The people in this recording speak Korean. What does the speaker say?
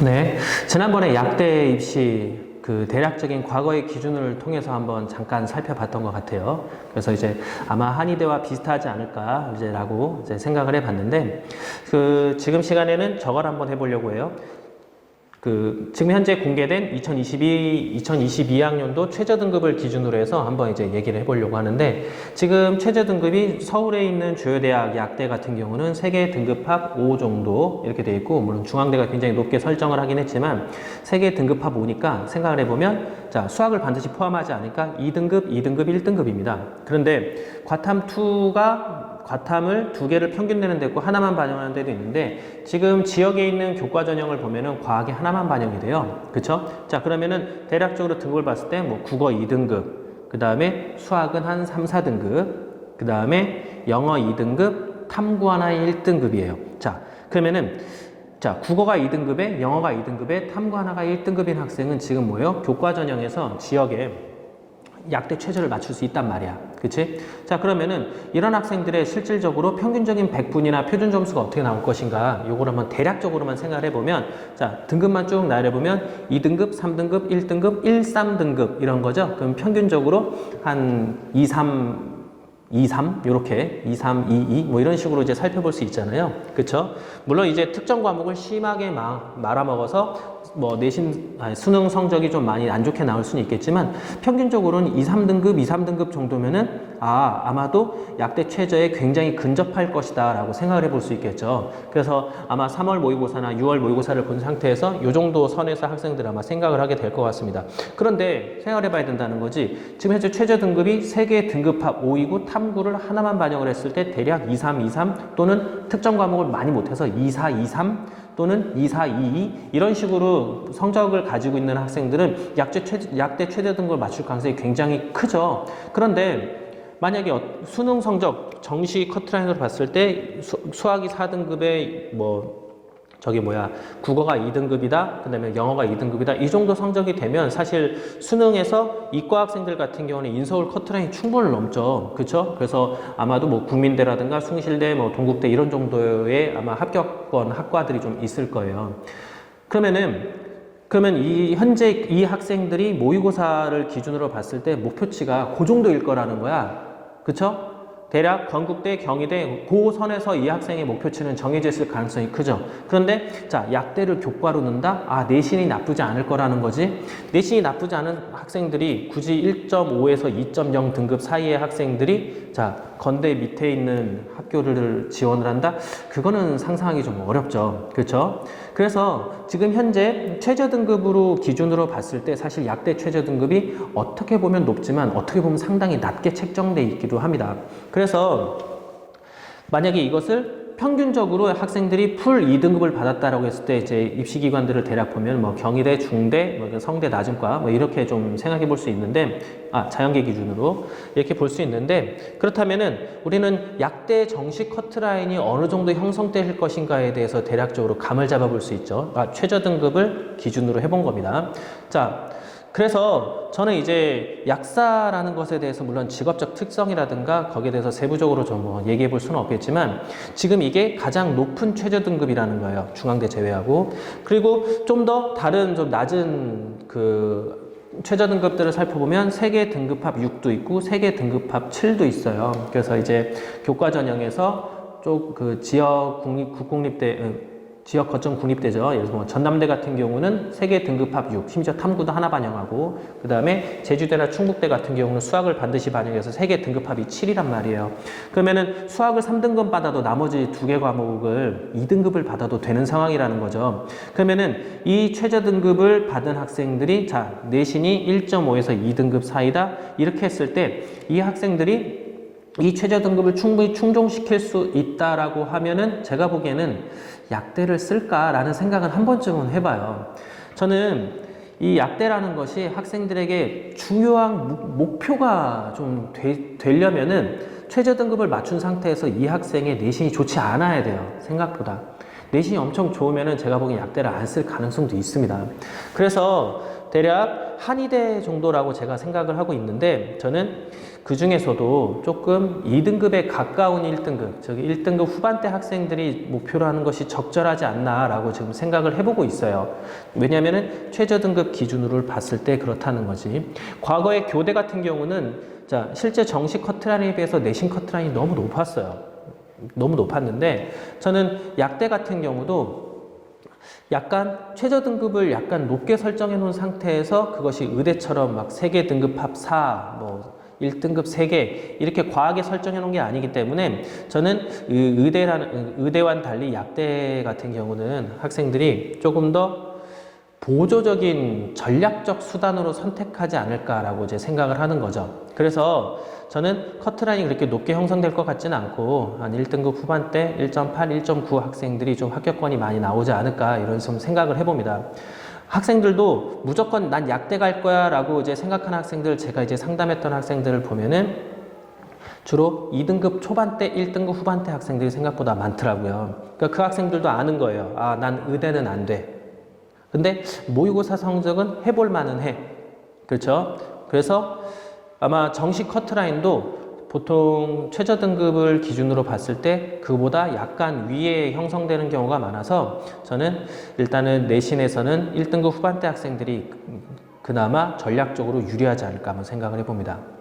네, 지난번에 약대 입시 그 대략적인 과거의 기준을 통해서 한번 잠깐 살펴봤던 것 같아요. 그래서 이제 아마 한의대와 비슷하지 않을까 이제라고 이제 생각을 해봤는데, 그 지금 시간에는 저걸 한번 해보려고 해요. 지금 현재 공개된 2022학년도 최저 등급을 기준으로 해서 한번 이제 얘기를 해보려고 하는데, 지금 최저 등급이 서울에 있는 주요 대학 약대 같은 경우는 세계 등급합 5 정도 이렇게 돼 있고, 물론 중앙대가 굉장히 높게 설정을 하긴 했지만 세계 등급합 5니까 생각을 해보면, 자, 수학을 반드시 포함하지 않으니까 2등급, 2등급, 1등급입니다. 그런데 과탐을 두 개를 평균 내는 데 있고 하나만 반영하는 데도 있는데, 지금 지역에 있는 교과 전형을 보면은 과학이 하나만 반영이 돼요. 그쵸? 자, 그러면은 대략적으로 등급을 봤을 때 뭐 국어 2등급, 그 다음에 수학은 한 3, 4등급, 그 다음에 영어 2등급, 탐구 하나 1등급이에요. 자, 그러면은 자, 국어가 2등급에 영어가 2등급에 탐구 하나가 1등급인 학생은 지금 뭐예요? 교과 전형에서 지역에 약대 최저를 맞출 수 있단 말이야. 그치? 자, 그러면은 이런 학생들의 실질적으로 평균적인 100분이나 표준 점수가 어떻게 나올 것인가, 요걸 한번 대략적으로만 생각을 해보면, 자, 등급만 쭉 나열해보면 2등급, 3등급, 1등급, 1, 3등급 이런 거죠. 그럼 평균적으로 한 2, 3, 2, 3 요렇게 2, 3, 2, 2 뭐 이런 식으로 이제 살펴볼 수 있잖아요. 그쵸? 물론 이제 특정 과목을 심하게 말아먹어서 뭐 수능 성적이 좀 많이 안 좋게 나올 수는 있겠지만, 평균적으로는 2, 3등급, 2, 3등급 정도면은 아마도 약대 최저에 굉장히 근접할 것이다 라고 생각을 해볼 수 있겠죠. 그래서 아마 3월 모의고사나 6월 모의고사를 본 상태에서 이 정도 선에서 학생들 아마 생각을 하게 될 것 같습니다. 그런데 생각을 해봐야 된다는 거지, 지금 현재 최저 등급이 세계 등급합 5이고 탐구를 하나만 반영을 했을 때 대략 2, 3, 2, 3 또는 특정 과목을 많이 못해서 2, 4, 2, 3 또는 2, 4, 2, 2 이런 식으로 성적을 가지고 있는 학생들은 약대 최저 등급을 맞출 가능성이 굉장히 크죠. 그런데 만약에 수능 성적 정시 커트라인으로 봤을 때 수학이 4등급에 국어가 2등급이다, 그 다음에 영어가 2등급이다, 이 정도 성적이 되면 사실 수능에서 이과 학생들 같은 경우는 인서울 커트라인이 충분을 넘죠. 그쵸? 그래서 아마도 뭐 국민대라든가 숭실대, 뭐 동국대 이런 정도의 아마 합격권 학과들이 좀 있을 거예요. 그러면 현재 이 학생들이 모의고사를 기준으로 봤을 때 목표치가 그 정도일 거라는 거야. 그쵸? 대략 건국대, 경희대 그 선에서 이 학생의 목표치는 정해져 있을 가능성이 크죠. 그런데 자, 약대를 교과로 넣는다? 내신이 나쁘지 않을 거라는 거지. 내신이 나쁘지 않은 학생들이 굳이 1.5에서 2.0 등급 사이의 학생들이 자, 건대 밑에 있는 학교를 지원을 한다? 그거는 상상하기 좀 어렵죠. 그렇죠? 그래서 지금 현재 최저 등급으로 기준으로 봤을 때 사실 약대 최저 등급이 어떻게 보면 높지만 어떻게 보면 상당히 낮게 책정돼 있기도 합니다. 그래서 만약에 이것을 평균적으로 학생들이 풀 2등급을 받았다라고 했을 때 이제 입시기관들을 대략 보면 뭐 경희대, 중대, 뭐 성대, 낮은과 뭐 이렇게 좀 생각해 볼 수 있는데, 자연계 기준으로 이렇게 볼 수 있는데, 그렇다면은 우리는 약대 정식 커트라인이 어느 정도 형성될 것인가에 대해서 대략적으로 감을 잡아 볼 수 있죠. 최저 등급을 기준으로 해본 겁니다. 자, 그래서 저는 이제 약사라는 것에 대해서 물론 직업적 특성이라든가 거기에 대해서 세부적으로 좀 뭐 얘기해 볼 수는 없겠지만, 지금 이게 가장 높은 최저 등급이라는 거예요. 중앙대 제외하고. 그리고 좀 더 다른 좀 낮은 최저 등급들을 살펴보면 세계 등급합 6도 있고 세계 등급합 7도 있어요. 그래서 이제 교과 전형에서 지역 국공립대, 지역 거점 국립대죠. 예를 들어서 뭐 전남대 같은 경우는 세계 등급합 6, 심지어 탐구도 하나 반영하고, 그 다음에 제주대나 충북대 같은 경우는 수학을 반드시 반영해서 세계 등급합이 7이란 말이에요. 그러면은 수학을 3등급 받아도 나머지 두 개 과목을 2등급을 받아도 되는 상황이라는 거죠. 그러면은 이 최저 등급을 받은 학생들이 자, 내신이 1.5에서 2등급 사이다, 이렇게 했을 때 이 학생들이 이 최저 등급을 충분히 충족시킬 수 있다라고 하면은 제가 보기에는 약대를 쓸까라는 생각은 한 번쯤은 해봐요. 저는 이 약대라는 것이 학생들에게 중요한 목표가 좀 되려면은 최저 등급을 맞춘 상태에서 이 학생의 내신이 좋지 않아야 돼요. 생각보다. 내신이 엄청 좋으면은 제가 보기엔 약대를 안 쓸 가능성도 있습니다. 그래서 대략 한의대 정도라고 제가 생각을 하고 있는데 저는 그 중에서도 조금 2등급에 가까운 1등급, 저기 1등급 후반대 학생들이 목표로 하는 것이 적절하지 않나라고 지금 생각을 해보고 있어요. 왜냐하면 최저등급 기준으로 봤을 때 그렇다는 거지. 과거에 교대 같은 경우는 자, 실제 정시 커트라인에 비해서 내신 커트라인이 너무 높았어요. 너무 높았는데 저는 약대 같은 경우도 약간 최저 등급을 약간 높게 설정해 놓은 상태에서 그것이 의대처럼 막 세계 등급 합 4, 뭐 1등급 3개 이렇게 과하게 설정해 놓은 게 아니기 때문에 저는 의대와는 달리 약대 같은 경우는 학생들이 조금 더 보조적인 전략적 수단으로 선택하지 않을까라고 이제 생각을 하는 거죠. 그래서 저는 커트라인이 그렇게 높게 형성될 것 같지는 않고 한 1등급 후반대 1.8, 1.9 학생들이 좀 합격권이 많이 나오지 않을까 이런 좀 생각을 해봅니다. 학생들도 무조건 난 약대 갈 거야 라고 이제 생각하는 학생들, 제가 이제 상담했던 학생들을 보면은 주로 2등급 초반대, 1등급 후반대 학생들이 생각보다 많더라고요. 그러니까 그 학생들도 아는 거예요. 아, 난 의대는 안 돼. 근데 모의고사 성적은 해볼 만은 해. 그렇죠? 그래서 아마 정시 커트라인도 보통 최저 등급을 기준으로 봤을 때 그보다 약간 위에 형성되는 경우가 많아서 저는 일단은 내신에서는 1등급 후반대 학생들이 그나마 전략적으로 유리하지 않을까 한번 생각을 해봅니다.